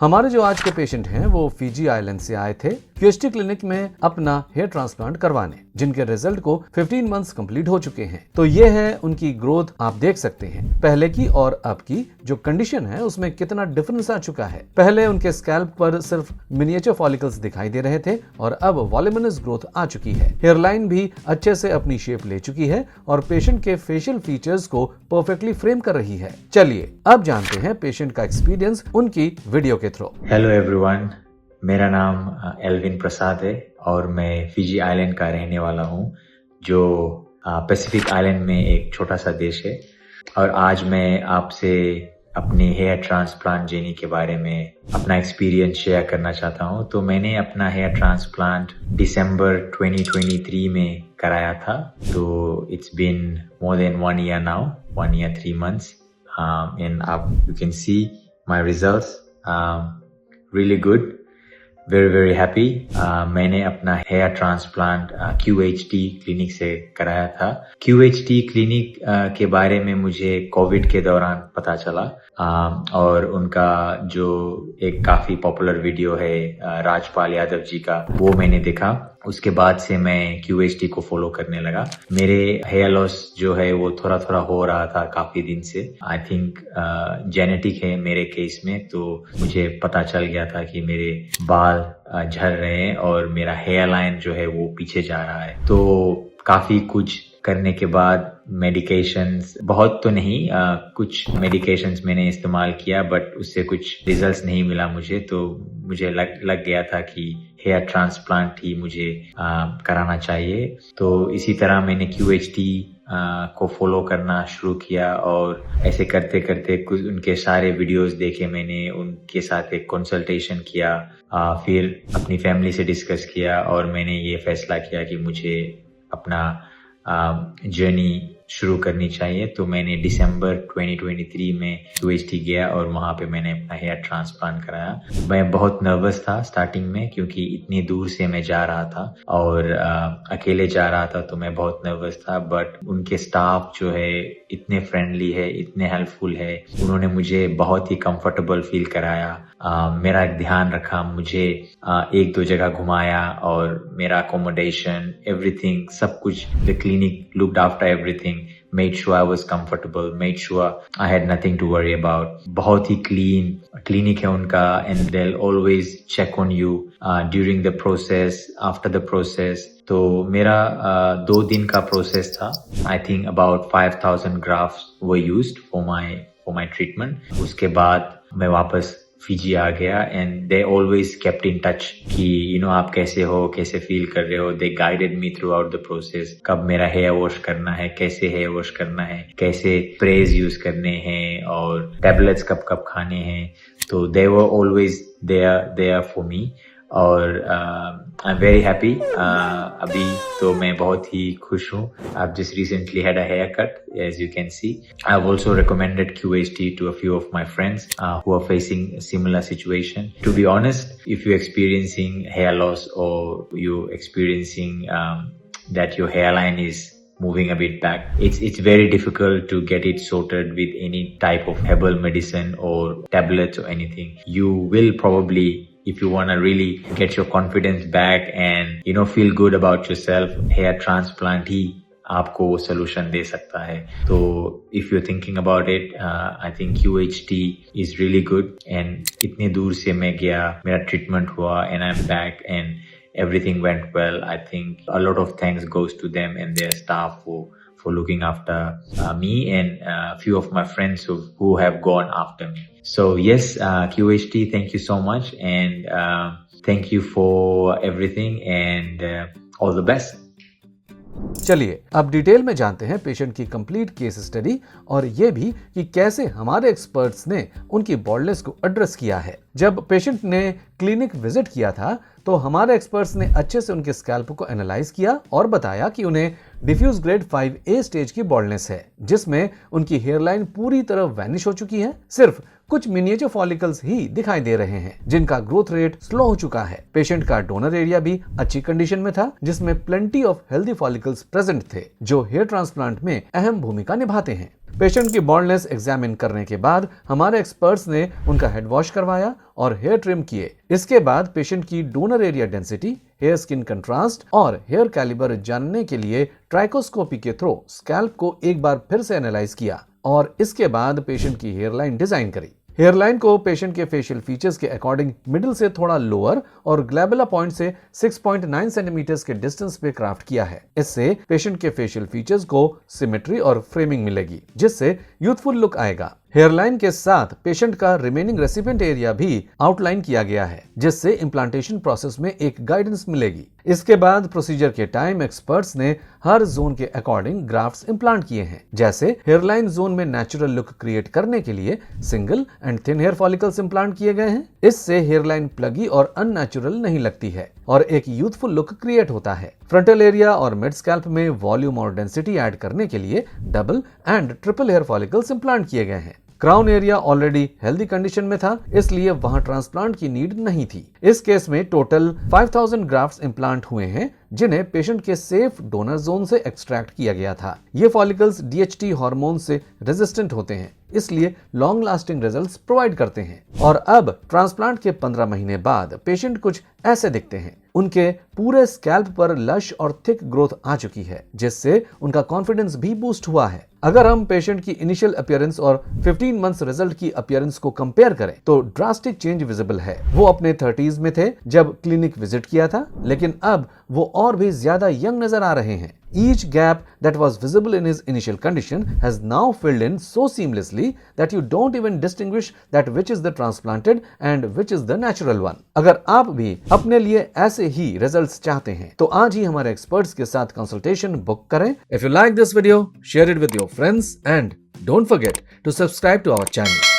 हमारे जो आज के पेशेंट हैं वो फिजी आइलैंड से आए थे क्यूएचटी क्लिनिक में अपना हेयर ट्रांसप्लांट करवाने, जिनके रिजल्ट को 15 मंथ्स कंप्लीट हो चुके हैं। तो ये है उनकी ग्रोथ, आप देख सकते हैं पहले की और अब की जो कंडीशन है उसमें कितना डिफरेंस आ चुका है। पहले उनके स्कैल्प पर सिर्फ मिनिएचर फॉलिकल्स दिखाई दे रहे थे और अब वॉल्यूमिनस ग्रोथ आ चुकी है। हेयरलाइन भी अच्छे से अपनी शेप ले चुकी है और पेशेंट के फेशियल फीचर्स को परफेक्टली फ्रेम कर रही है। चलिए अब जानते हैं पेशेंट का एक्सपीरियंस उनकी वीडियो के थ्रू। हेलो एवरीवन, मेरा नाम एल्विन प्रसाद है और मैं फिजी आइलैंड का रहने वाला हूँ, जो पैसिफिक आइलैंड में एक छोटा सा देश है। और आज मैं आपसे अपनी हेयर ट्रांसप्लांट जर्नी के बारे में अपना एक्सपीरियंस शेयर करना चाहता हूँ। तो मैंने अपना हेयर ट्रांसप्लांट दिसंबर 2023 में कराया था। तो it's been more than 1 year now, 1 year 3 months, and you can see my results, really good, very happy। मैंने अपना हेयर ट्रांसप्लांट QHT क्लिनिक से कराया था। QHT क्लिनिक के बारे में मुझे कोविड के दौरान पता चला, और उनका जो एक काफी पॉपुलर वीडियो है राजपाल यादव जी का, वो मैंने देखा। उसके बाद से मैं QHT को फॉलो करने लगा। मेरे हेयर लॉस जो है वो थोड़ा थोड़ा हो रहा था काफी दिन से। आई थिंक जेनेटिक है मेरे केस में, तो मुझे पता चल गया था कि मेरे बाल झड़ रहे हैं और मेरा हेयर लाइन जो है वो पीछे जा रहा है। तो काफी कुछ करने के बाद मेडिकेशंस, बहुत तो नहीं, कुछ मेडिकेशंस मैंने इस्तेमाल किया, बट उससे कुछ रिजल्ट्स नहीं मिला मुझे। तो मुझे लग गया था कि हेयर ट्रांसप्लांट ही मुझे कराना चाहिए। तो इसी तरह मैंने QHT को फॉलो करना शुरू किया और ऐसे करते करते कुछ उनके सारे वीडियोस देखे मैंने, उनके साथ एक कंसल्टेशन किया, फिर अपनी फैमिली से डिस्कस किया और मैंने ये फैसला किया कि मुझे अपना जर्नी शुरू करनी चाहिए। तो मैंने दिसंबर 2023 में QHT गया और वहाँ पे मैंने अपना हेयर ट्रांसप्लांट कराया। मैं बहुत नर्वस था स्टार्टिंग में, क्योंकि इतनी दूर से मैं जा रहा था और अकेले जा रहा था, तो मैं बहुत नर्वस था। बट उनके स्टाफ जो है इतने फ्रेंडली है, इतने हेल्पफुल है, उन्होंने मुझे बहुत ही कंफर्टेबल फील कराया। मेरा ध्यान रखा, मुझे 1-2 जगह घुमाया और मेरा अकोमोडेशन, एवरीथिंग, सब कुछ, the clinic looked after everything, made sure I was comfortable, made sure I had nothing to worry about। बहुत ही क्लीन क्लिनिक है उनका, and they'll always check on you during the process, after the process। तो मेरा 2 दिन का process था। I think about 5,000 grafts were used for my treatment। उसके बाद मैं वापस फिजी आ गया, and they always kept in touch कि आप कैसे हो, कैसे फील कर रहे हो। They guided me throughout the process, कब मेरा हेयर वॉश करना है, कैसे हेयर वॉश करना है, कैसे स्प्रेज यूज करने हैं और टैबलेट्स कब कब खाने हैं। तो they were always there for me, और आई एम वेरी हैप्पी। अभी तो मैं बहुत ही खुश हूँ। I've just recently had a haircut, as you can see। I've also recommended QHT to a few of my friends who are facing a similar situation। To be honest, if you're experiencing hair loss or you're experiencing that your hairline is moving a bit back, it's very difficult to get it sorted with any type of herbal medicine or tablets or anything। You will probably, if you want to really get your confidence back and feel good about yourself, hair transplant ही आपको वो solution दे सकता है। तो if you're thinking about it, I think QHT is really good। and इतने दूर से मैं गया, मेरा treatment हुआ, and I'm back and everything went well। I think a lot of thanks goes to them and their staff for looking after me and a few of my friends who have gone after me। So yes, QHT, thank you so much, and thank you for everything, and all the best। चलिए अब detail में जानते हैं patient की complete case study, और ये भी कि कैसे हमारे एक्सपर्ट्स ने उनकी बॉल्डनेस को एड्रेस किया है। जब पेशेंट ने क्लिनिक विजिट किया था तो हमारे एक्सपर्ट्स ने अच्छे से उनके स्कैल्प को एनालाइज किया और बताया कि उन्हें डिफ्यूज ग्रेड 5A स्टेज की बॉल्डनेस है, जिसमें उनकी हेयरलाइन पूरी तरह वैनिश हो चुकी है। सिर्फ कुछ मिनिएचर फॉलिकल्स ही दिखाई दे रहे हैं जिनका ग्रोथ रेट स्लो हो चुका है। पेशेंट का डोनर एरिया भी अच्छी कंडीशन में था जिसमें plenty of healthy follicles present थे जो हेयर ट्रांसप्लांट में अहम भूमिका निभाते हैं। पेशेंट की बॉल्डनेस एग्जामिन करने के बाद हमारे एक्सपर्ट्स ने उनका हेड वॉश करवाया और हेयर ट्रिम किए। इसके बाद पेशेंट की donor area density, hair skin contrast और हेयर कैलिबर जानने के लिए ट्राइकोस्कोपी के थ्रू स्कैल्प को एक बार फिर से एनालाइज किया और इसके बाद पेशेंट की हेयर लाइन डिजाइन करी। हेयरलाइन को पेशेंट के फेशियल फीचर्स के अकॉर्डिंग मिडिल से थोड़ा लोअर और ग्लैबुला पॉइंट से 6.9 सेंटीमीटर्स के डिस्टेंस पे क्राफ्ट किया है। इससे पेशेंट के फेशियल फीचर्स को सिमेट्री और फ्रेमिंग मिलेगी जिससे यूथफुल लुक आएगा। हेयरलाइन के साथ पेशेंट का रिमेनिंग रेसिपिएंट एरिया भी आउटलाइन किया गया है जिससे इम्प्लांटेशन प्रोसेस में एक गाइडेंस मिलेगी। इसके बाद प्रोसीजर के टाइम एक्सपर्ट्स ने हर जोन के अकॉर्डिंग ग्राफ्ट्स इम्प्लांट किए हैं। जैसे हेयरलाइन जोन में नेचुरल लुक क्रिएट करने के लिए single and thin hair follicles implant किए गए हैं। इससे हेयरलाइन प्लगी और अननेचुरल नहीं लगती है और एक यूथफुल लुक क्रिएट होता है। फ्रंटल एरिया और मिड स्कैल्प में वॉल्यूम और डेंसिटी ऐड करने के लिए double and triple hair follicles implant किए गए हैं। Crown area already healthy condition में था इसलिए वहां ट्रांसप्लांट की नीड नहीं थी। इस केस में टोटल 5000 ग्राफ्ट्स इम्प्लांट हुए हैं जिन्हें पेशेंट के सेफ डोनर जोन से एक्सट्रैक्ट किया गया था। ये फॉलिकल्स DHT हार्मोन से रेजिस्टेंट होते हैं इसलिए लॉन्ग लास्टिंग रिजल्ट्स प्रोवाइड करते हैं। और अब ट्रांसप्लांट के 15 महीने बाद पेशेंट कुछ ऐसे दिखते हैं। उनके पूरे स्कैल्प पर लश और थिक ग्रोथ आ चुकी है जिससे उनका कॉन्फिडेंस भी बूस्ट हुआ है। अगर हम पेशेंट की इनिशियल अपीयरेंस और 15 मंथ्स रिजल्ट की अपीयरेंस को कंपेयर करें तो ड्रास्टिक चेंज विजिबल है। वो अपने 30s में थे जब क्लिनिक विजिट किया था लेकिन अब वो और भी ज्यादा यंग नजर आ रहे हैं। Each gap that was visible in his initial condition has now filled in so seamlessly that you don't even distinguish that which is the transplanted and which is the natural one. अगर आप भी अपने लिए ऐसे ही results चाहते हैं तो आज ही हमारे एक्सपर्ट्स के साथ कंसल्टेशन बुक करें। If you like this video, share it with your friends and don't forget to subscribe to our channel.